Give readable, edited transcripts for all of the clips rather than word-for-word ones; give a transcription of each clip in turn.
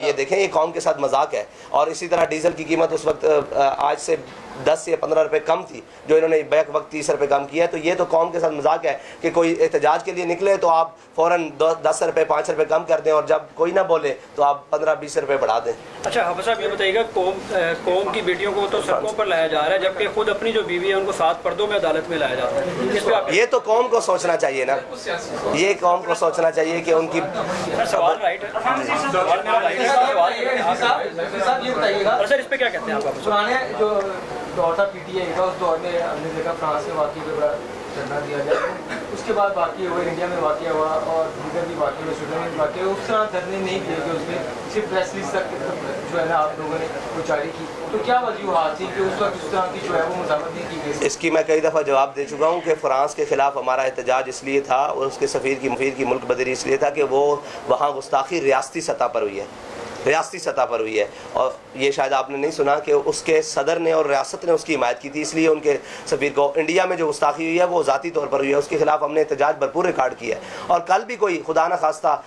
یہ دیکھیں یہ قوم کے ساتھ مذاق ہے. اور اسی طرح ڈیزل کی قیمت اس وقت آج سے 10 یا 15 روپے کم تھی, جو انہوں نے بیک وقت 30 روپے کم کیا ہے. تو یہ تو قوم کے ساتھ مذاق ہے کہ کوئی احتجاج کے لیے نکلے تو آپ فوراً 10 روپے 5 روپے کم کر دیں, اور جب کوئی نہ بولے تو آپ 15-20 روپے بڑھا دیں. اچھا حافظ صاحب یہ بتائیے گا, قوم کی بیٹیوں کو تو سڑکوں پر لایا جا رہا ہے, جبکہ خود اپنی جو بیوی ہے ان کو 7 پردوں میں عدالت میں لایا جاتا ہے. یہ تو قوم کو سوچنا چاہیے نا, یہ قوم کو سوچنا چاہیے کہ ان کی سوال رائٹ ہے سر, اس پہ کیا کہتے ہیں آپ؟ پرانے جو دور تھا پی ٹی آئی کا, اس دور میں ہم نے دیکھا فرانس کے واقعے پہ بڑا دھرنا دیا گیا, اس کے بعد واقعہ ہوا, انڈیا میں واقعہ ہوا اور دیگر بھی واقعے ہوئے, سویڈن میں واقعہ ہوا. اس طرح دھرنے نہیں کیے گئے, اس میں صرف پریس ریلیز تک جو ہے نا آپ لوگوں نے وہ جاری کی. تو کیا وجوہات تھی کہ اس وقت اس طرح کی جو ہے وہ مذاکرات نہیں کی گئی؟ اس کی میں کئی دفعہ جواب دے چکا ہوں کہ فرانس کے خلاف ہمارا احتجاج اس لیے تھا, اور اس کے سفیر کی مفیر کی ملک بدری اس لیے تھا کہ وہ وہاں گستاخی ریاستی سطح پر ہوئی ہے, ریاستی سطح پر ہوئی ہے. اور یہ شاید آپ نے نہیں سنا کہ اس کے صدر نے اور ریاست نے اس کی حمایت کی تھی, اس لیے ان کے سفیر کو. انڈیا میں جو گستاخی ہوئی ہے وہ ذاتی طور پر ہوئی ہے, اس کے خلاف ہم نے احتجاج بھرپور ریکارڈ کیا ہے. اور کل بھی کوئی خدا نہ خواستہ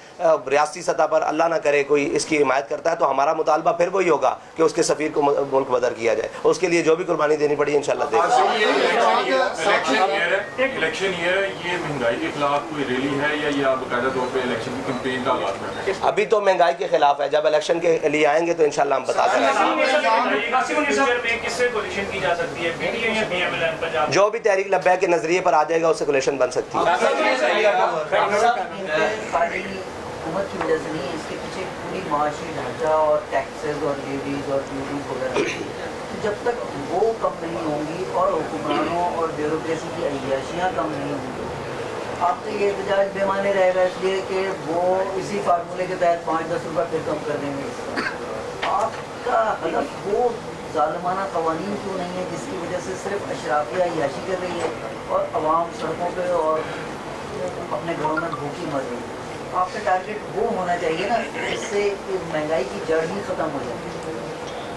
ریاستی سطح پر اللہ نہ کرے کوئی اس کی حمایت کرتا ہے تو ہمارا مطالبہ پھر وہی ہوگا کہ اس کے سفیر کو ملک بدر کیا جائے. اس کے لیے جو بھی قربانی دینی پڑی انشاءاللہ دے گا. الیکشن ایئر ہے, یہ مہنگائی کے خلاف کوئی ریلی ہے یا یہ باقاعدہ طور پہ الیکشن کی کمپین کا آغاز کر رہے ہیں؟ ابھی تو مہنگائی کے خلاف ہے, جب الیکشن کے لیے آئیں گے تو انشاءاللہ ہم بتا دیں گے. جو بھی تحریک لبیک کے نظریے پر آ جائے گا اس سے کولیشن بن سکتی ہے. حکومت کی وجہ سے نہیں, اس کے پیچھے پوری معاشی ڈھانچہ اور ٹیکسز اور لیویز اور ڈیوٹیز وغیرہ, جب تک وہ کم نہیں ہوں گی اور حکمرانوں اور بیوروکریسی کی عیاشیاں کم نہیں ہوں گی, آپ تو یہ احتجاج بے معنی رہے گا, اس لیے کہ وہ اسی فارمولے کے تحت 5-10 روپے پھر کم کر دیں گے. آپ کا ہدف وہ ظالمانہ قوانین کیوں نہیں ہے جس کی وجہ سے صرف اشرافیہ عیاشی کر رہی ہے اور عوام سڑکوں پہ اور اپنے گھروں میں بھوکی مر رہی ہے؟ آپ کا ٹارگیٹ وہ ہونا چاہیے نا جس سے مہنگائی کی جڑ ہی ختم ہو جائے.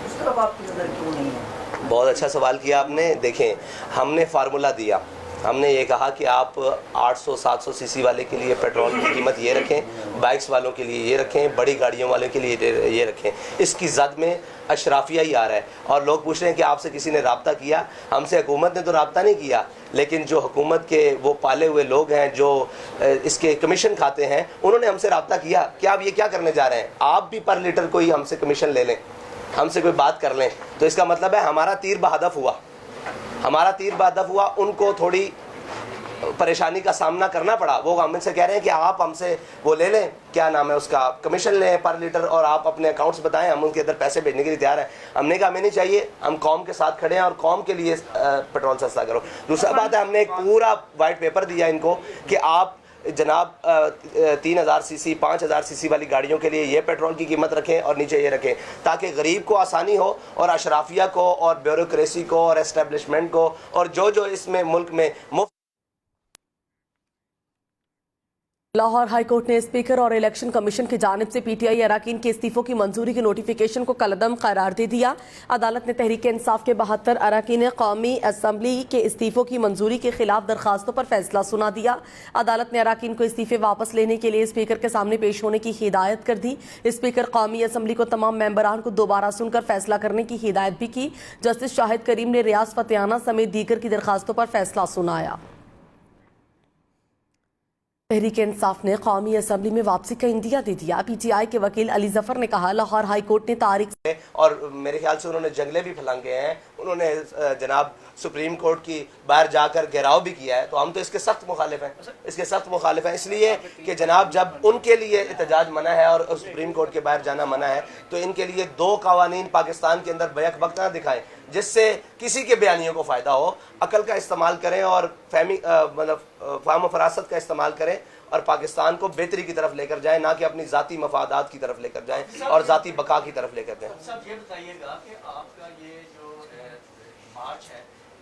اس طرف آپ کی نظر کیوں نہیں ہے؟ بہت اچھا سوال کیا آپ نے. دیکھیں ہم نے فارمولہ دیا, ہم نے یہ کہا کہ آپ 800-700 سی سی والے کے لیے پیٹرول کی قیمت یہ رکھیں, بائکس والوں کے لیے یہ رکھیں, بڑی گاڑیوں والوں کے لیے یہ رکھیں. اس کی زد میں اشرافیہ ہی آ رہا ہے. اور لوگ پوچھ رہے ہیں کہ آپ سے کسی نے رابطہ کیا؟ ہم سے حکومت نے تو رابطہ نہیں کیا, لیکن جو حکومت کے وہ پالے ہوئے لوگ ہیں جو اس کے کمیشن کھاتے ہیں, انہوں نے ہم سے رابطہ کیا. کیا آپ یہ کیا کرنے جا رہے ہیں؟ آپ بھی پر لیٹر کوئی ہم سے کمیشن لے لیں, ہم سے کوئی بات کر لیں, تو اس کا مطلب ہے ہمارا تیر بہدف ہوا, ہمارا تیر بہدف ہوا. ان کو تھوڑی پریشانی کا سامنا کرنا پڑا. وہ ہم سے کہہ رہے ہیں کہ آپ ہم سے وہ لے لیں, کیا نام ہے اس کا, کمیشن لیں پر لیٹر, اور آپ اپنے اکاؤنٹس بتائیں, ہم ان کے اندر پیسے بھیجنے کے لیے تیار ہیں. ہم نے کہا ہمیں نہیں چاہیے, ہم قوم کے ساتھ کھڑے ہیں اور قوم کے لیے پیٹرول سستا کرو. دوسرا بات ہے ہم نے ایک پورا وائٹ پیپر دیا ان کو کہ آپ جناب 3000 سی سی 5000 سی سی والی گاڑیوں کے لیے یہ پیٹرول کی قیمت رکھیں اور نیچے یہ رکھیں, تاکہ غریب کو آسانی ہو اور اشرافیہ کو اور بیوروکریسی کو اور اسٹیبلشمنٹ کو اور جو اس میں ملک میں مفت. لاہور ہائی کورٹ نے اسپیکر اور الیکشن کمیشن کی جانب سے پی ٹی آئی اراکین کے استعفوں کی منظوری کی نوٹیفیکیشن کو کالعدم قرار دے دیا. عدالت نے تحریک انصاف کے 72 اراکین قومی اسمبلی کے استعفوں کی منظوری کے خلاف درخواستوں پر فیصلہ سنا دیا. عدالت نے اراکین کو استعفے واپس لینے کے لیے اسپیکر کے سامنے پیش ہونے کی ہدایت کر دی. اسپیکر قومی اسمبلی کو تمام ممبران کو دوبارہ سن کر فیصلہ کرنے کی ہدایت بھی کی. جسٹس شاہد کریم نے ریاض فتحانہ سمیت دیگر کی درخواستوں پر فیصلہ سنایا. تحریک انصاف نے قومی اسمبلی میں واپسی کا عندیہ دے دیا. پی ٹی آئی کے وکیل علی ظفر نے کہا لاہور ہائی کورٹ نے تاریخ اور میرے خیال سے انہوں نے جنگلے بھی پھلانگے ہیں, انہوں نے جناب سپریم کورٹ کی باہر جا کر گھیراؤ بھی کیا ہے. تو ہم تو اس کے سخت مخالف ہیں, اس کے سخت مخالف ہیں, اس لیے کہ جناب جب ان کے لیے احتجاج منع ہے اور سپریم کورٹ کے باہر جانا منع ہے, تو ان کے لیے 2 قوانین پاکستان کے اندر بیک وقت نہ دکھائیں جس سے کسی کے بیانیوں کو فائدہ ہو. عقل کا استعمال کریں اور فہم و فراست کا استعمال کریں اور پاکستان کو بہتری کی طرف لے کر جائیں, نہ کہ اپنی ذاتی مفادات کی طرف لے کر جائیں اور ذاتی بقا کی طرف لے کر جائیں. صاحب یہ بتائیے گا کہ آپ کا یہ جو مارچ ہے